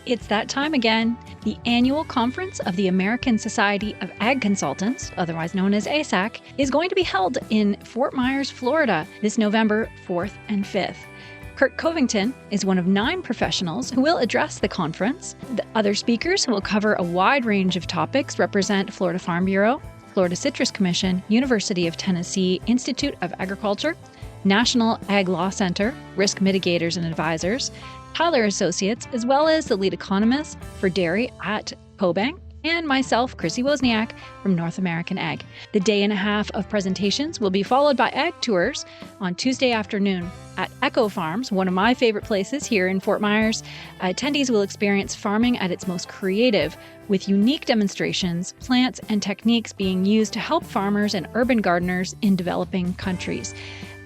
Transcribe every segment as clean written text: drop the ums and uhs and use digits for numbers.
It's that time again. The annual conference of the American Society of Ag Consultants, otherwise known as ASAC, is going to be held in Fort Myers, Florida, this November 4th and 5th. Kurt Covington is one of 9 professionals who will address the conference. The other speakers who will cover a wide range of topics represent Florida Farm Bureau, Florida Citrus Commission, University of Tennessee Institute of Agriculture, National Ag Law Center, Risk Mitigators and Advisors, Tyler Associates, as well as the lead economist for dairy at CoBank, and myself, Chrissy Wozniak from North American Ag. The day and a half of presentations will be followed by ag tours on Tuesday afternoon at Echo Farms, one of my favorite places here in Fort Myers. Attendees will experience farming at its most creative, with unique demonstrations, plants, and techniques being used to help farmers and urban gardeners in developing countries.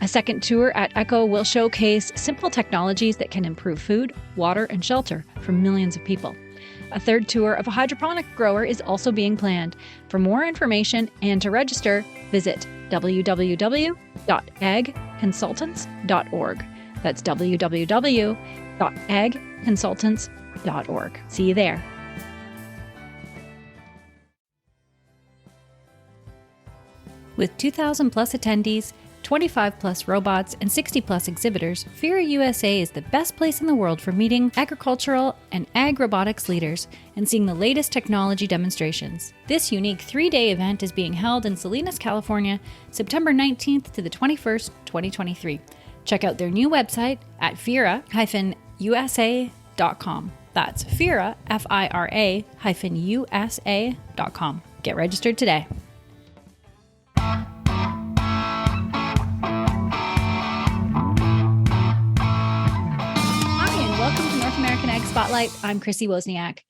A second tour at Echo will showcase simple technologies that can improve food, water, and shelter for millions of people. A third tour of a hydroponic grower is also being planned. For more information and to register, visit www.agconsultants.org. That's www.agconsultants.org. See you there. With 2,000 plus attendees, 25 plus robots, and 60 plus exhibitors, FIRA USA is the best place in the world for meeting agricultural and ag robotics leaders and seeing the latest technology demonstrations. This unique 3-day event is being held in Salinas, California, September 19th to the 21st, 2023. Check out their new website at FIRA-USA.com. That's FIRA, FIRA-USA.com. Get registered today. Spotlight. I'm Chrissy Wozniak.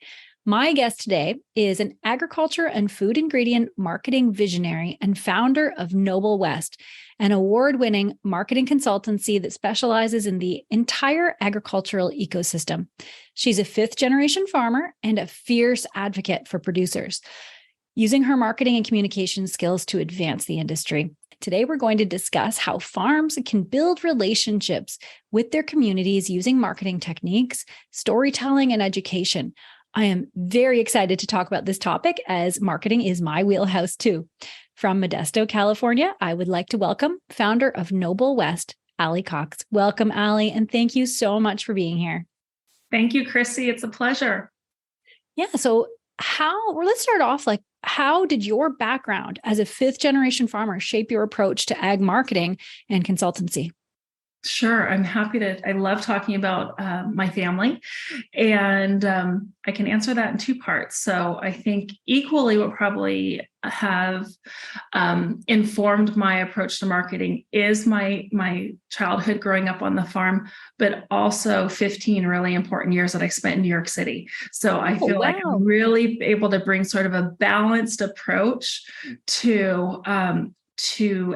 My guest today is an agriculture and food ingredient marketing visionary and founder of Noble West, an award-winning marketing consultancy that specializes in the entire agricultural ecosystem. She's a 5th-generation farmer and a fierce advocate for producers, using her marketing and communication skills to advance the industry. Today, we're going to discuss how farms can build relationships with their communities using marketing techniques, storytelling, and education. I am very excited to talk about this topic as marketing is my wheelhouse too. From Modesto, California, I would like to welcome founder of Noble West, Ali Cox. Welcome, Ali, and thank you so much for being here. Thank you, Chrissy. It's a pleasure. Yeah, so let's start off how did your background as a 5th-generation farmer shape your approach to ag marketing and consultancy? Sure. I'm happy to. I love talking about my family, and I can answer that in 2 parts. So I think equally what probably have informed my approach to marketing is my childhood growing up on the farm, but also 15 really important years that I spent in New York City. So I feel like I'm really able to bring sort of a balanced approach to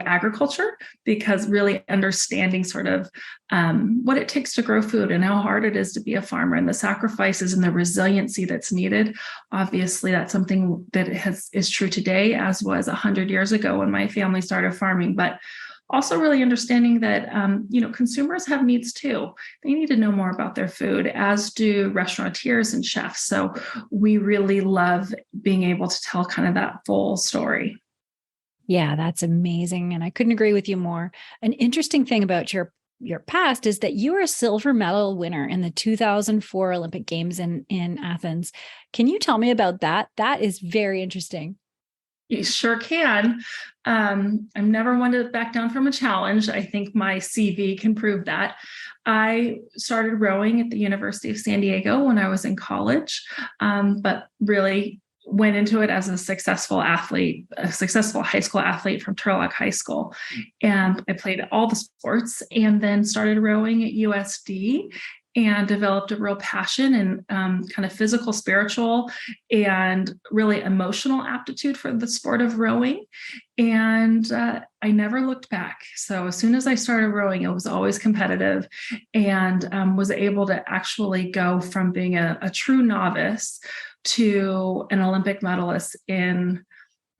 agriculture, because really understanding sort of what it takes to grow food and how hard it is to be a farmer and the sacrifices and the resiliency that's needed. Obviously, that's something that is true today, as was 100 years ago when my family started farming. But also really understanding that, consumers have needs too. They need to know more about their food, as do restaurateurs and chefs. So we really love being able to tell kind of that full story. Yeah, that's amazing. And I couldn't agree with you more. An interesting thing about your past is that you were a silver medal winner in the 2004 Olympic Games in Athens. Can you tell me about that? That is very interesting. You sure can. I'm never one to back down from a challenge. I think my CV can prove that. I started rowing at the University of San Diego when I was in college, but really went into it as a successful athlete, a successful high school athlete from Turlock High School. And I played all the sports and then started rowing at USD and developed a real passion and kind of physical, spiritual, and really emotional aptitude for the sport of rowing. And I never looked back. So as soon as I started rowing, it was always competitive, and was able to actually go from being a true novice to an Olympic medalist in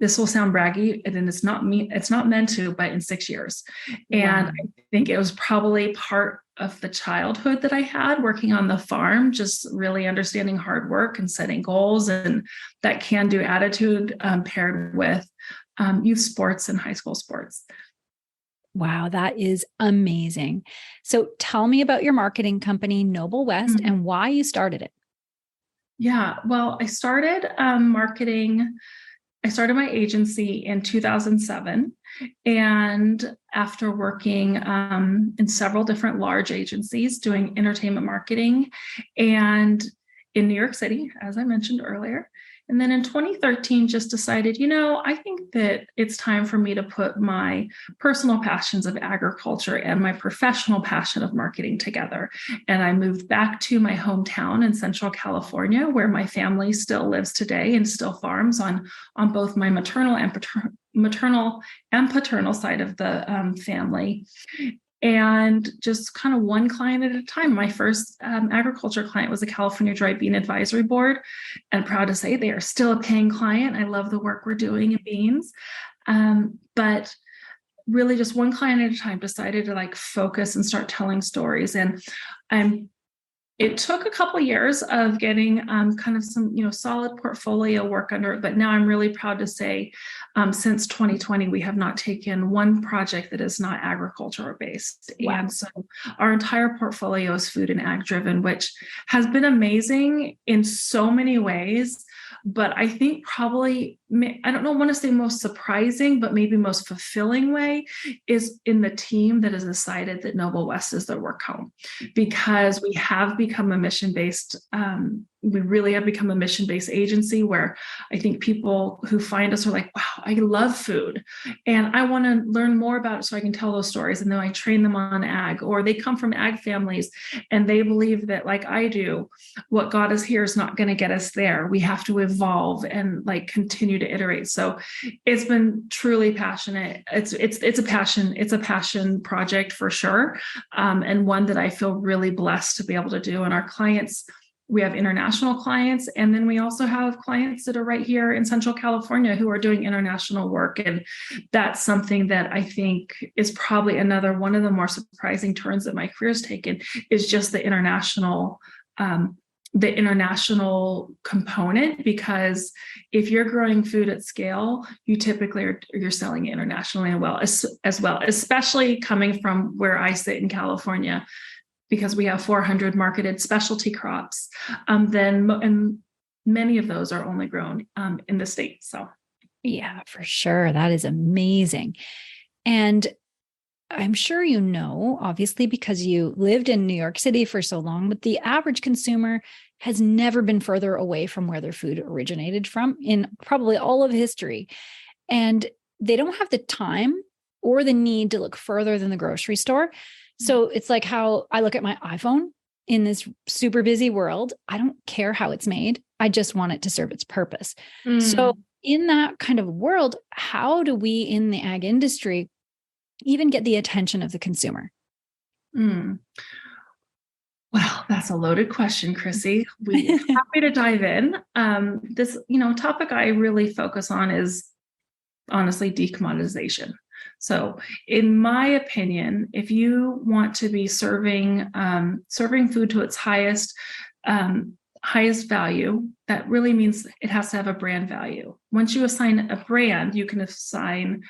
this will sound braggy, and it's not me, it's not meant to, but in 6 years. And Wow. I think it was probably part of the childhood that I had working on the farm, just really understanding hard work and setting goals and that can-do attitude paired with youth sports and high school sports. Wow, that is amazing. So tell me about your marketing company, Noble West, Mhm. and why you started it. Yeah, well, I started marketing. I started my agency in 2007. And after working in several different large agencies doing entertainment marketing and in New York City, as I mentioned earlier. And then in 2013, just decided, I think that it's time for me to put my personal passions of agriculture and my professional passion of marketing together. And I moved back to my hometown in Central California, where my family still lives today and still farms on both my maternal and paternal side of the family. And just kind of one client at a time. My first agriculture client was the California Dry Bean Advisory Board, and proud to say they are still a paying client. I love the work we're doing in beans. But really just one client at a time, decided to like focus and start telling stories. And it took a couple of years of getting kind of some, solid portfolio work under it. But now I'm really proud to say since 2020, we have not taken one project that is not agricultural based. Wow. And so our entire portfolio is food and ag driven, which has been amazing in so many ways. But I think probably, I don't know, want to say most surprising, but maybe most fulfilling way is in the team that has decided that Noble West is their work home, because we have become a mission-based, we really have become a mission-based agency where I think people who find us are like, wow, I love food and I want to learn more about it so I can tell those stories. And then I train them on ag, or they come from ag families and they believe that, like I do, what got us here is not going to get us there. We have to evolve and like continue to iterate. So it's been truly passionate. It's a passion project for sure. And one that I feel really blessed to be able to do. And our clients, we have international clients, and then we also have clients that are right here in Central California who are doing international work. And that's something that I think is probably another one of the more surprising turns that my career's taken, is just the international component. Because if you're growing food at scale, you typically you're selling it internationally as well, especially coming from where I sit in California, because we have 400 marketed specialty crops. And many of those are only grown in the state. So, Yeah, for sure. That is amazing. And I'm sure you know, obviously, because you lived in New York City for so long, but the average consumer has never been further away from where their food originated from in probably all of history. And they don't have the time or the need to look further than the grocery store. So it's like how I look at my iPhone in this super busy world. I don't care how it's made. I just want it to serve its purpose. So in that kind of world, how do we in the ag industry even get the attention of the consumer? Well, that's a loaded question, Chrissy. We're happy to dive in. This, topic I really focus on is honestly decommoditization. So, in my opinion, if you want to be serving food to its highest value, that really means it has to have a brand value. Once you assign a brand, you can assign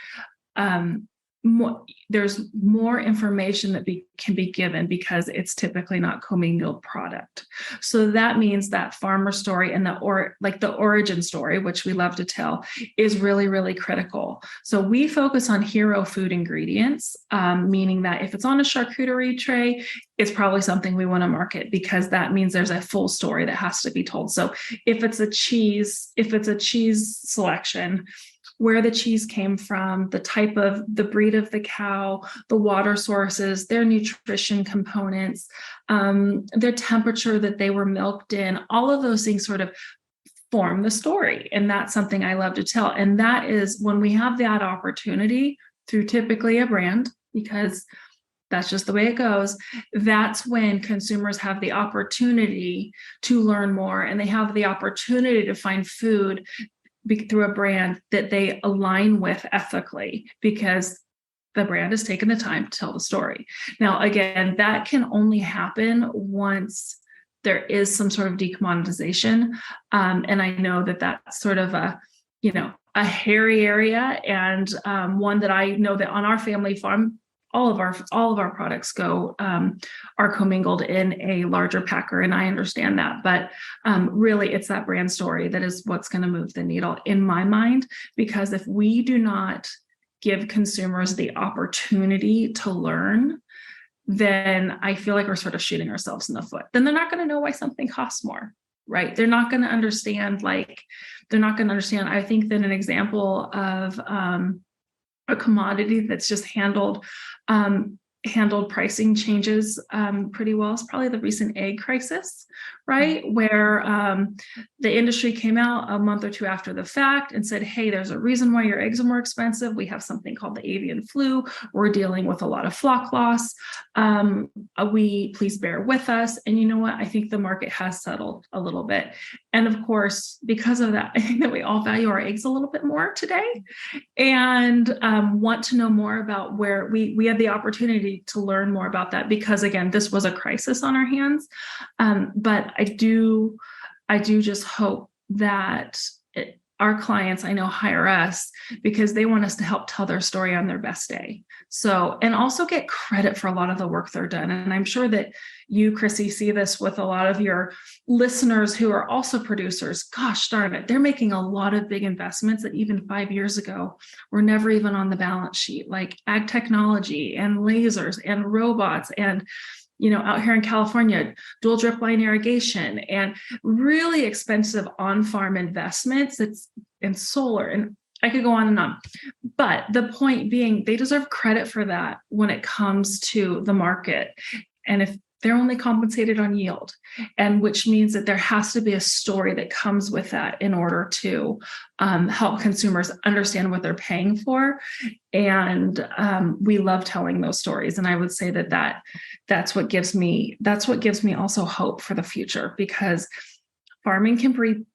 there's more information that can be given, because it's typically not commingled product. So that means that farmer story and the origin story, which we love to tell, is really, really critical. So we focus on hero food ingredients, meaning that if it's on a charcuterie tray, it's probably something we want to market, because that means there's a full story that has to be told. So if it's a cheese selection, where the cheese came from, the breed of the cow, the water sources, their nutrition components, their temperature that they were milked in, all of those things sort of form the story. And that's something I love to tell. And that is when we have that opportunity through typically a brand, because that's just the way it goes. That's when consumers have the opportunity to learn more, and they have the opportunity to find food through a brand that they align with ethically, because the brand has taken the time to tell the story. Now, again, that can only happen once there is some sort of decommoditization. And I know that that's sort of a hairy area, and one that I know that on our family farm, all of our products are commingled in a larger packer, and I understand that. But really, it's that brand story that is what's going to move the needle in my mind. Because if we do not give consumers the opportunity to learn, then I feel like we're sort of shooting ourselves in the foot. Then they're not going to know why something costs more, right? They're not going to understand. I think that an example of a commodity that's just handled pricing changes pretty well is probably the recent egg crisis, right? Where the industry came out a month or two after the fact and said, hey, there's a reason why your eggs are more expensive. We have something called the avian flu. We're dealing with a lot of flock loss. Please bear with us. And you know what? I think the market has settled a little bit. And of course, because of that, I think that we all value our eggs a little bit more today, and want to know more about where we had the opportunity to learn more about that, because again, this was a crisis on our hands. But I do just hope that our clients, I know, hire us because they want us to help tell their story on their best day. So, and also get credit for a lot of the work they're done. And I'm sure that you, Chrissy, see this with a lot of your listeners who are also producers. Gosh darn it, they're making a lot of big investments that even 5 years ago were never even on the balance sheet, like ag technology and lasers and robots and out here in California, dual drip line irrigation and really expensive on-farm investments in solar. And I could go on and on. But the point being, they deserve credit for that when it comes to the market. And if they're only compensated on yield, and which means that there has to be a story that comes with that in order to help consumers understand what they're paying for. And we love telling those stories. And I would say that's what gives me also hope for the future, because farming can be,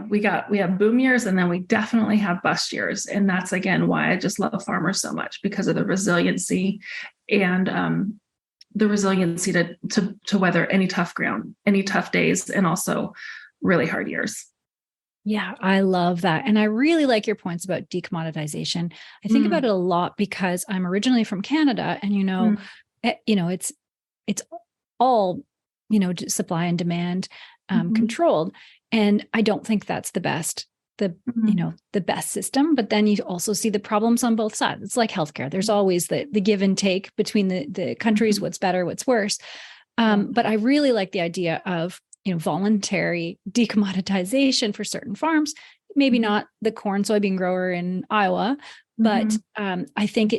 we have boom years, and then we definitely have bust years. And that's, again, why I just love farmers so much, because of the resiliency and the resiliency to weather any tough ground, any tough days, and also really hard years. Yeah, I love that. And I really like your points about decommoditization. I think about it a lot because I'm originally from Canada, and it's all, supply and demand controlled. And I don't think that's the best system. But then you also see the problems on both sides. It's like healthcare. There's always the give and take between the countries, what's better, what's worse. But I really like the idea of, voluntary decommoditization for certain farms, maybe not the corn soybean grower in Iowa, but I think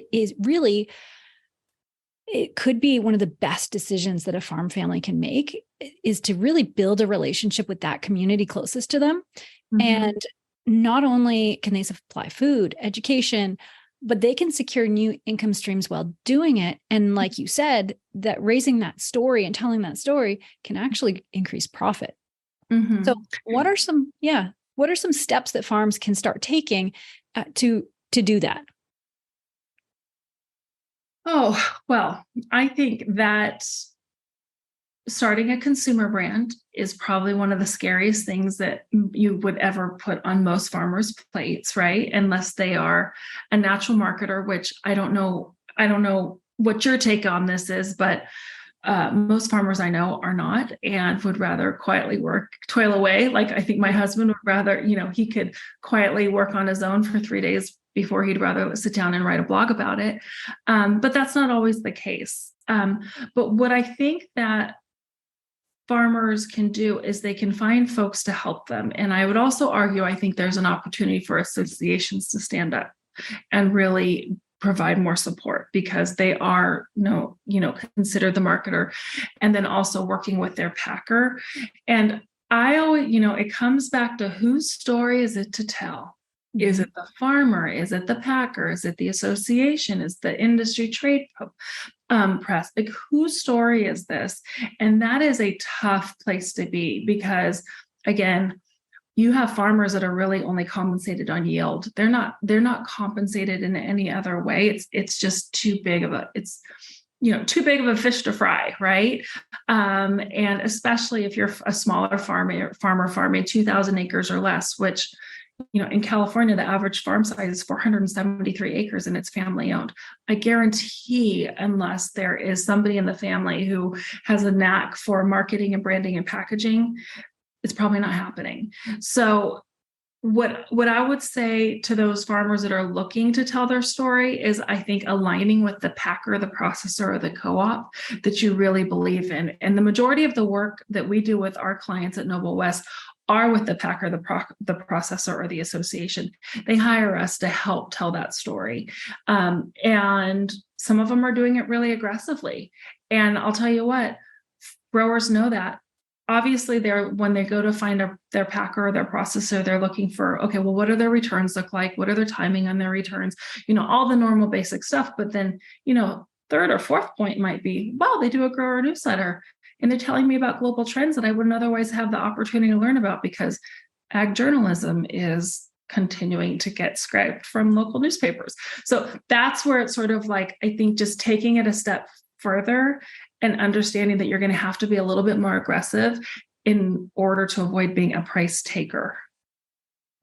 it could be one of the best decisions that a farm family can make, is to really build a relationship with that community closest to them. And not only can they supply food, education, but they can secure new income streams while doing it. And like you said, that raising that story and telling that story can actually increase profit. So what are some steps that farms can start taking to do that? Oh, well, I think that starting a consumer brand is probably one of the scariest things that you would ever put on most farmers' plates, right? Unless they are a natural marketer, which I don't know what your take on this is, but most farmers I know are not, and would rather quietly toil away. Like, I think my husband would rather, he could quietly work on his own for 3 days before he'd rather sit down and write a blog about it. But that's not always the case. But what I think that farmers can do is they can find folks to help them. And I would also argue, I think there's an opportunity for associations to stand up and really provide more support, because they are, considered the marketer, and then also working with their packer. And I always, it comes back to, whose story is it to tell? Is it the farmer? Is it the packer? Is it the association? Is the industry trade press? Like, whose story is this? And that is a tough place to be, because, again, you have farmers that are really only compensated on yield. They're not compensated in any other way. It's just too big of a too big of a fish to fry, right? And especially if you're a smaller farmer farming 2,000 acres or less, which in California, the average farm size is 473 acres and it's family owned. I guarantee, unless there is somebody in the family who has a knack for marketing and branding and packaging, it's probably not happening. So what I would say to those farmers that are looking to tell their story is, I think, aligning with the packer, the processor, or the co-op that you really believe in. And the majority of the work that we do with our clients at Noble West are with the packer, the processor, or the association. They hire us to help tell that story. And some of them are doing it really aggressively. And I'll tell you what, growers know that. Obviously, when they go to find their packer or their processor, they're looking for, okay, well, what do their returns look like? What are their timing on their returns? All the normal basic stuff. But then, third or fourth point might be, well, they do a grower newsletter and they're telling me about global trends that I wouldn't otherwise have the opportunity to learn about, because ag journalism is continuing to get scraped from local newspapers. So that's where it's sort of like, I think, just taking it a step further and understanding that you're going to have to be a little bit more aggressive in order to avoid being a price taker.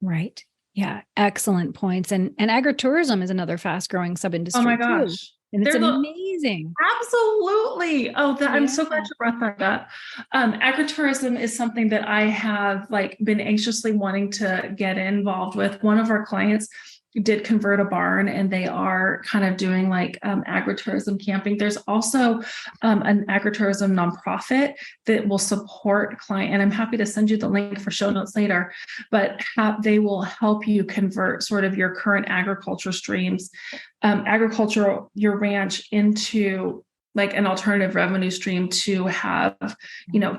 Right. Yeah. Excellent points. And agritourism is another fast growing sub-industry. Oh my too. gosh. And it's amazing. Absolutely. I'm so glad you brought that up. Agritourism is something that I have been anxiously wanting to get involved with. One of our clients did convert a barn, and they are kind of doing agritourism camping. There's also an agritourism nonprofit that will support client, and I'm happy to send you the link for show notes later, but they will help you convert sort of your current agriculture streams, your ranch, into an alternative revenue stream to have,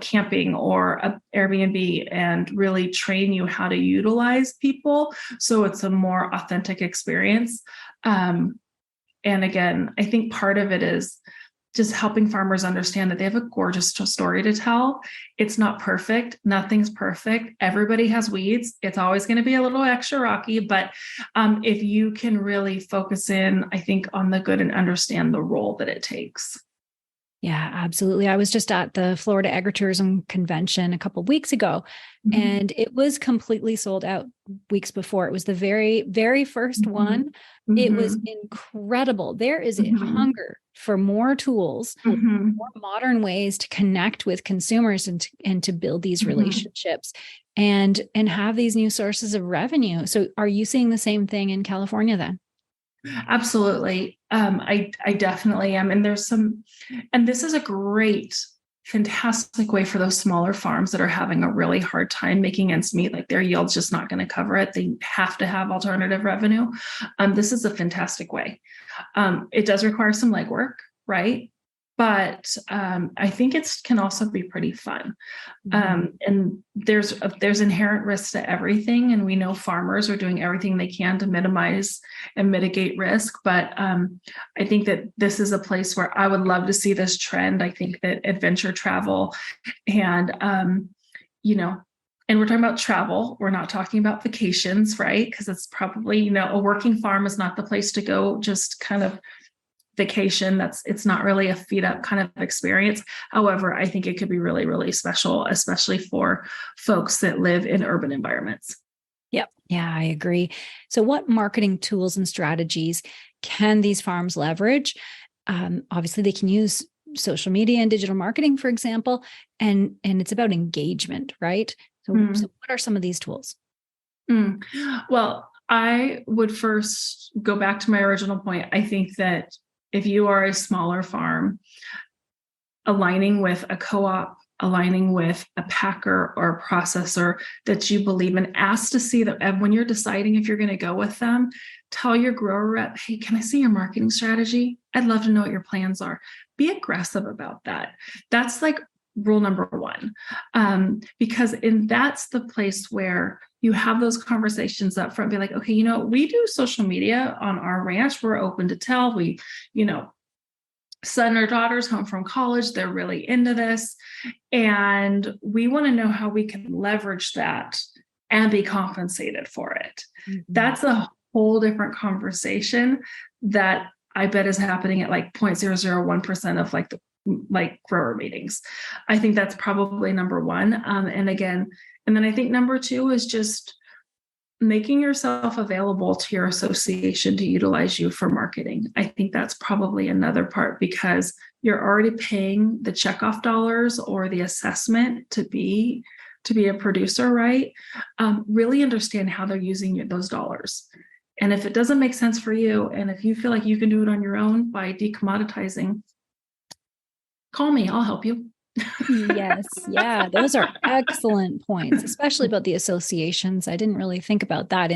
camping or a Airbnb, and really train you how to utilize people. So it's a more authentic experience. And again, I think part of it is just helping farmers understand that they have a gorgeous story to tell. It's not perfect. Nothing's perfect. Everybody has weeds. It's always going to be a little extra rocky, but if you can really focus in, I think, on the good and understand the role that it takes. Yeah, absolutely. I was just at the Florida Agritourism Convention a couple of weeks ago, and it was completely sold out weeks before. It was the very, very first one. It was incredible. There is a hunger for more tools, more modern ways to connect with consumers and to build these relationships and have these new sources of revenue. So are you seeing the same thing in California then? Absolutely. I definitely am. And this is a great, fantastic way for those smaller farms that are having a really hard time making ends meet, their yield's just not going to cover it. They have to have alternative revenue. This is a fantastic way. It does require some legwork, right? But I think it can also be pretty fun. And there's inherent risks to everything. And we know farmers are doing everything they can to minimize and mitigate risk. But I think that this is a place where I would love to see this trend. I think that adventure travel and, and we're talking about travel. We're not talking about vacations, right? Because it's probably, a working farm is not the place to go just kind of vacation. It's not really a feed up kind of experience. However, I think it could be really, really special, especially for folks that live in urban environments. Yep. Yeah, I agree. So what marketing tools and strategies can these farms leverage? Obviously, they can use social media and digital marketing, for example, and it's about engagement, right? So what are some of these tools? Well, I would first go back to my original point. I think that if you are a smaller farm, aligning with a co-op, aligning with a packer or a processor that you believe in, ask to see that. And when you're deciding if you're going to go with them, tell your grower rep, hey, can I see your marketing strategy? I'd love to know what your plans are. Be aggressive about that. That's rule number one, because that's the place where you have those conversations up front. Be like, okay, we do social media on our ranch. We're open to tell. We, son or daughters home from college, they're really into this, and we want to know how we can leverage that and be compensated for it. Mhm. That's a whole different conversation that I bet is happening at like 0.001% of like the grower meetings. I think that's probably number one. And then I think number two is just making yourself available to your association to utilize you for marketing. I think that's probably another part, because you're already paying the checkoff dollars or the assessment to be a producer, right? Really understand how they're using those dollars. And if it doesn't make sense for you, and if you feel like you can do it on your own by decommoditizing, call me, I'll help you. Yes. Yeah. Those are excellent points, especially about the associations. I didn't really think about that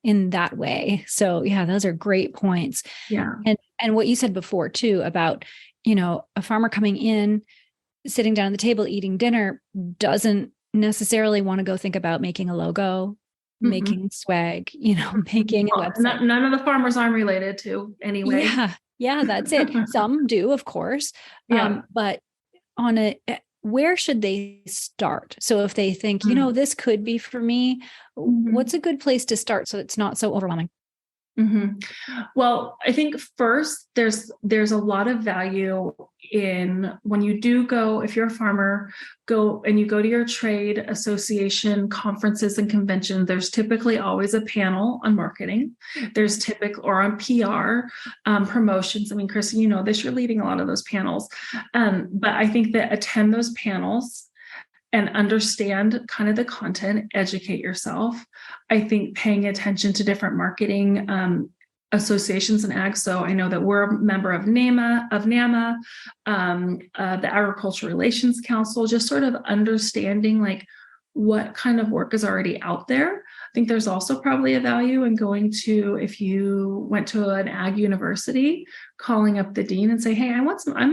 in that way. So yeah, those are great points. Yeah. And what you said before too, about, a farmer coming in, sitting down at the table, eating dinner, doesn't necessarily want to go think about making a logo, making swag, making a website. None of the farmers I'm related to anyway. Yeah, that's it. Some do, of course. Yeah. But where should they start? So if they think, this could be for me, what's a good place to start so it's not so overwhelming? Well, I think first there's a lot of value in when you do go, if you're a farmer, go to your trade association conferences and conventions. There's typically always a panel on marketing. There's or on PR, promotions. I mean, Chrissy, this, you're leading a lot of those panels. But I think that attend those panels and understand kind of the content, educate yourself. I think paying attention to different marketing associations and ag. So I know that we're a member of NAMA, the Agriculture Relations Council, just sort of understanding like what kind of work is already out there. I think there's also probably a value in going to, if you went to an ag university, calling up the dean and say, hey, I'm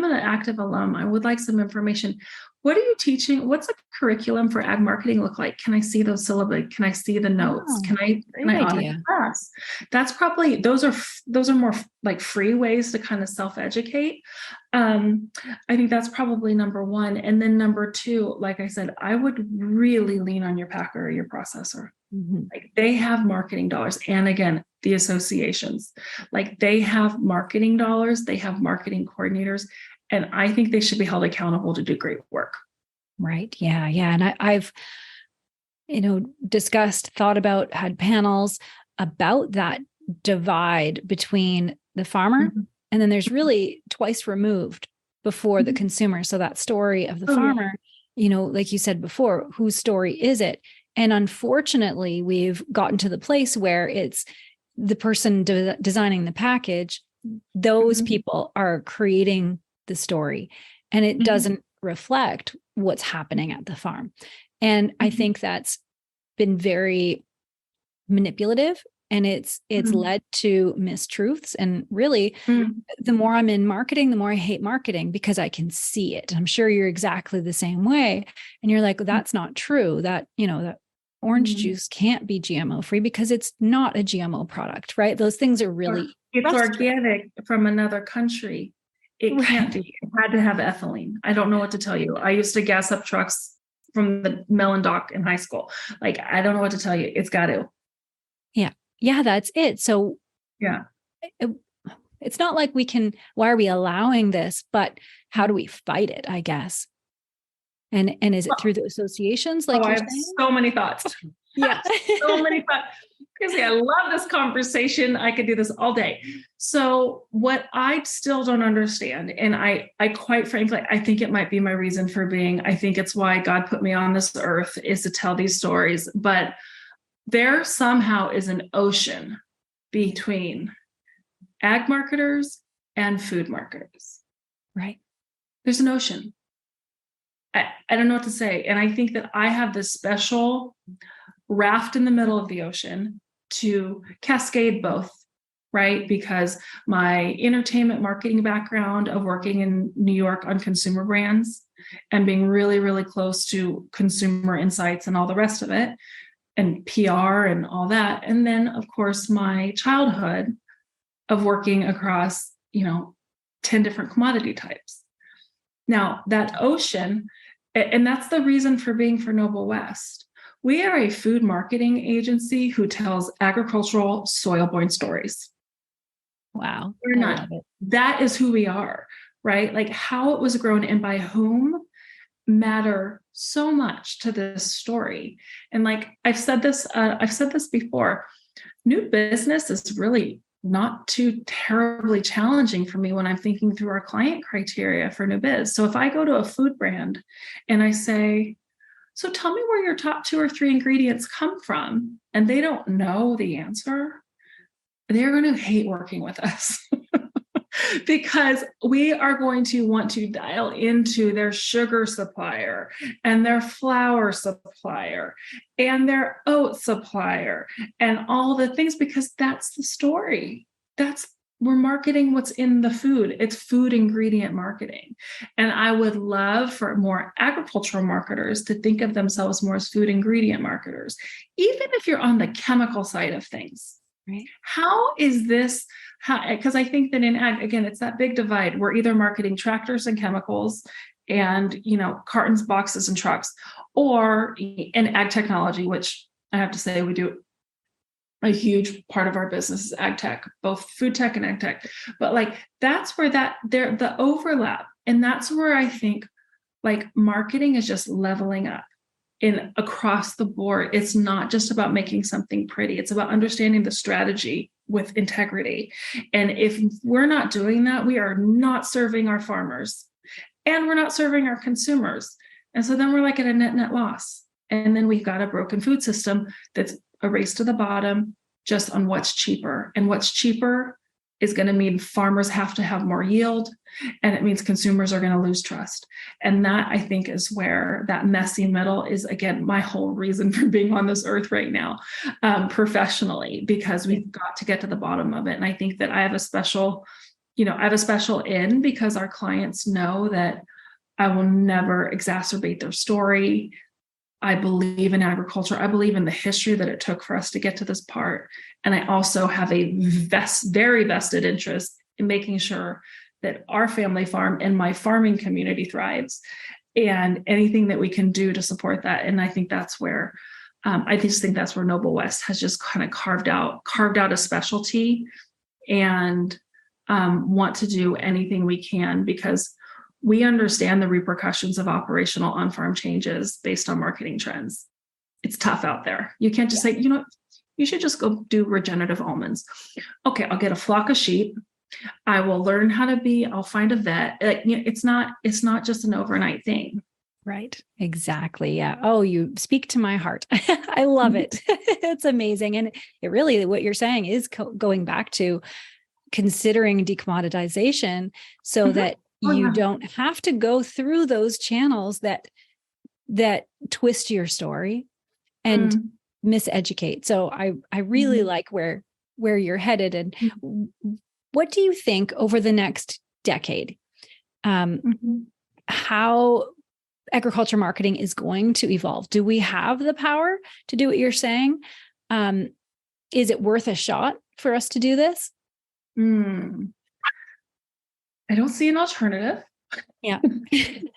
an active alum. I would like some information. What are you teaching? What's a curriculum for ag marketing look like? Can I see those syllabi? Can I see the notes? Can I audit the class? That's probably, those are more like free ways to kind of self-educate. I think that's probably number one. And then number two, like I said, I would really lean on your packer or your processor. Like they have marketing dollars. And again, the associations, like they have marketing dollars, they have marketing coordinators. And I think they should be held accountable to do great work. Right. Yeah. Yeah. And I've, thought about, had panels about that divide between the farmer and then there's really twice removed before the consumer. So that story of the farmer, like you said before, whose story is it? And unfortunately, we've gotten to the place where it's the person designing the package. Those people are creating the story and it doesn't reflect what's happening at the farm. And I think that's been very manipulative and it's led to mistruths. And really, the more I'm in marketing, the more I hate marketing because I can see it. I'm sure you're exactly the same way. And you're like, well, that's not true. That, that orange juice can't be GMO free because it's not a GMO product, right? Those things are really it's organic from another country. It can't be. It had to have ethylene. I don't know what to tell you. I used to gas up trucks from the melon dock in high school. Like, I don't know what to tell you. It's got to. Yeah. Yeah, that's it. So yeah, it's not like why are we allowing this, but how do we fight it, I guess? And is it through the associations? Like I have so many thoughts. Yeah. So many thoughts. Chrissy, I love this conversation. I could do this all day. So what I still don't understand, and I quite frankly, I think it might be my reason for being, I think it's why God put me on this earth, is to tell these stories. But there somehow is an ocean between ag marketers and food marketers. Right. There's an ocean. I don't know what to say. And I think that I have this special raft in the middle of the ocean to cascade both, right? Because my entertainment marketing background of working in New York on consumer brands and being really, really close to consumer insights and all the rest of it, and PR and all that. And then, of course, my childhood of working across, 10 different commodity types. Now, that ocean, and that's the reason for being for Noble West, We are a food marketing agency who tells agricultural soil-borne stories. Wow. We're I not. love it. That is who we are, right? Like how it was grown and by whom matter so much to this story. And like I've said this before, new business is really not too terribly challenging for me when I'm thinking through our client criteria for new biz. So if I go to a food brand and I say, so tell me where your top 2 or 3 ingredients come from, and they don't know the answer, they're going to hate working with us. Because we are going to want to dial into their sugar supplier and their flour supplier and their oat supplier and all the things, because that's the story. We're marketing what's in the food. It's food ingredient marketing. And I would love for more agricultural marketers to think of themselves more as food ingredient marketers, even if you're on the chemical side of things. Right. How is this? Because I think that in ag, again, it's that big divide. We're either marketing tractors and chemicals and, cartons, boxes, and trucks, or in ag technology, which I have to say we do a huge part of our business is ag tech, both food tech and ag tech. But like, that's where the overlap. And that's where I think like marketing is just leveling up in across the board. It's not just about making something pretty. It's about understanding the strategy with integrity. And if we're not doing that, we are not serving our farmers and we're not serving our consumers. And so then we're like at a net loss. And then we've got a broken food system that's a race to the bottom just on what's cheaper. And what's cheaper is going to mean farmers have to have more yield, and it means consumers are going to lose trust. And that, I think, is where that messy middle is, again, my whole reason for being on this earth right now, professionally, because we've got to get to the bottom of it. And I think that I have a special in because our clients know that I will never exacerbate their story. I believe in agriculture. I believe in the history that it took for us to get to this part. And I also have a very vested interest in making sure that our family farm and my farming community thrives, and anything that we can do to support that. And I think that's where, I just think that's where Noble West has just kind of carved out a specialty, and want to do anything we can, because we understand the repercussions of operational on-farm changes based on marketing trends. It's tough out there. You can't just say, you should just go do regenerative almonds. Okay, I'll get a flock of sheep. I will learn how to I'll find a vet. It's not just an overnight thing. Right. Exactly. Yeah. Oh, you speak to my heart. I love it. It's amazing. And it really, what you're saying is going back to considering decommoditization so that you don't have to go through those channels that twist your story and miseducate. So I really like where you're headed. And what do you think over the next decade, how agriculture marketing is going to evolve? Do we have the power to do what you're saying? Is it worth a shot for us to do this? I don't see an alternative. Yeah.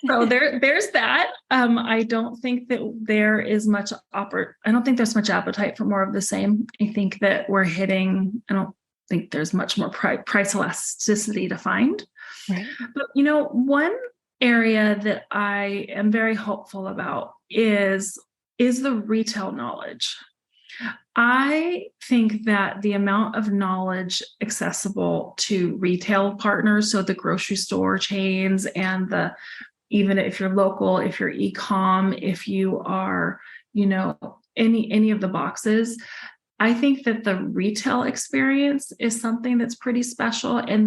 So there's that. I don't think that there is much I don't think there's much appetite for more of the same. I think that I don't think there's much more price elasticity to find. Right. But one area that I am very hopeful about is the retail knowledge. I think that the amount of knowledge accessible to retail partners, so the grocery store chains and even if you're local, if you're e-com, if you are, any of the boxes, I think that the retail experience is something that's pretty special. And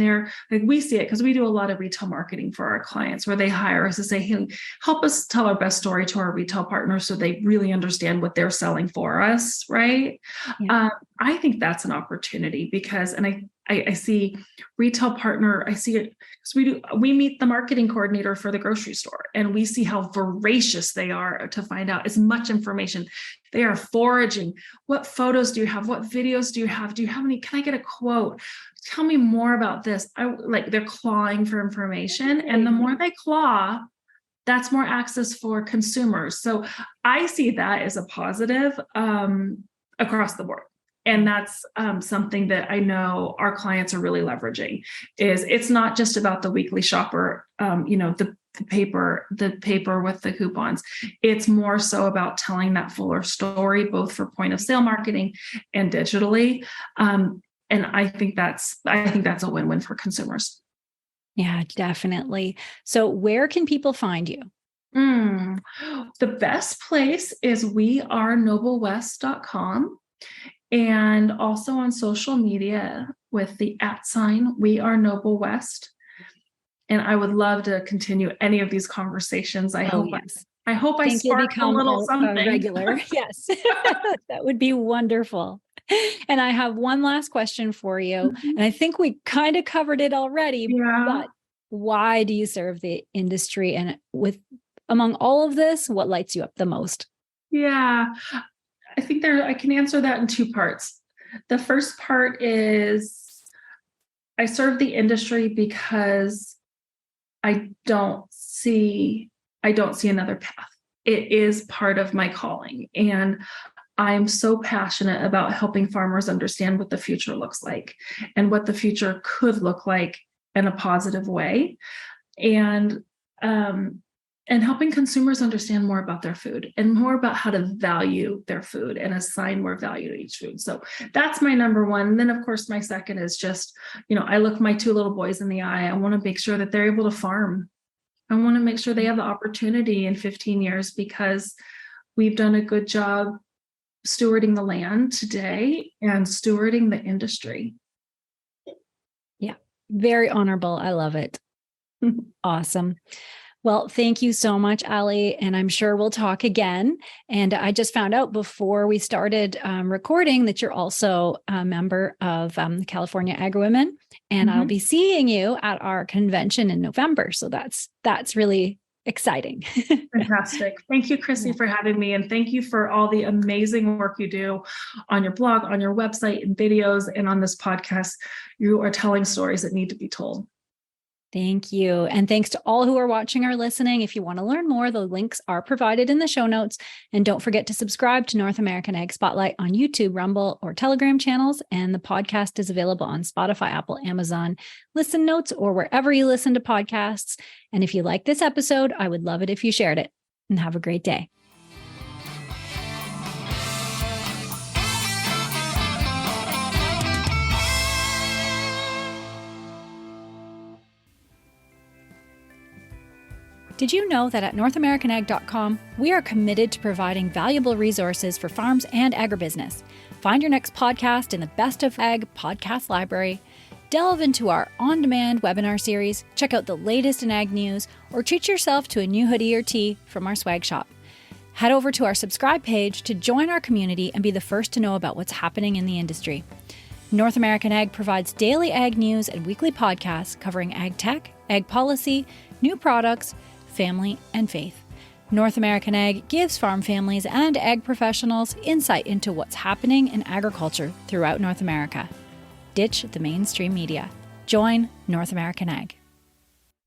we see it because we do a lot of retail marketing for our clients, where they hire us to say, hey, help us tell our best story to our retail partners so they really understand what they're selling for us, right? Yeah. I think that's an opportunity because, and I see retail partner, I see it because we meet the marketing coordinator for the grocery store, and we see how voracious they are to find out as much information. They are foraging. What photos do you have? What videos do you have? Do you have any? Can I get a quote? Tell me more about this. They're clawing for information. And the more they claw, that's more access for consumers. So I see that as a positive across the board. And that's something that I know our clients are really leveraging. Is it's not just about the weekly shopper, the paper with the coupons. It's more so about telling that fuller story, both for point of sale marketing and digitally. And I think that's a win-win for consumers. Yeah, definitely. So where can people find you? The best place is wearenoblewest.com, and also on social media with the @ We Are Noble West. And I would love to continue any of these conversations. I hope I sparked a little something. A regular. Yes, that would be wonderful. And I have one last question for you. And I think we kind of covered it already, but why do you serve the industry? And among all of this, what lights you up the most? Yeah, I think I can answer that in two parts. The first part is I serve the industry because I don't see another path. It is part of my calling. And I'm so passionate about helping farmers understand what the future looks like and what the future could look like in a positive way. And helping consumers understand more about their food and more about how to value their food and assign more value to each food. So that's my number one. And then, of course, my second is just, I look my two little boys in the eye. I want to make sure that they're able to farm. I want to make sure they have the opportunity in 15 years because we've done a good job stewarding the land today and stewarding the industry. Yeah, very honorable. I love it. Awesome. Well, thank you so much, Ali. And I'm sure we'll talk again. And I just found out before we started recording that you're also a member of the California Agwomen. And I'll be seeing you at our convention in November. So that's really exciting. Fantastic. Thank you, Chrissy, for having me. And thank you for all the amazing work you do on your blog, on your website, and videos, and on this podcast. You are telling stories that need to be told. Thank you. And thanks to all who are watching or listening. If you want to learn more, the links are provided in the show notes. And don't forget to subscribe to North American Ag Spotlight on YouTube, Rumble, or Telegram channels. And the podcast is available on Spotify, Apple, Amazon, Listen Notes, or wherever you listen to podcasts. And if you like this episode, I would love it if you shared it. And have a great day. Did you know that at NorthAmericanAg.com, we are committed to providing valuable resources for farms and agribusiness? Find your next podcast in the Best of Ag podcast library, delve into our on-demand webinar series, check out the latest in ag news, or treat yourself to a new hoodie or tee from our swag shop. Head over to our subscribe page to join our community and be the first to know about what's happening in the industry. North American Ag provides daily ag news and weekly podcasts covering ag tech, ag policy, new products, family, and faith. North American Ag gives farm families and ag professionals insight into what's happening in agriculture throughout North America. Ditch the mainstream media. Join North American Ag.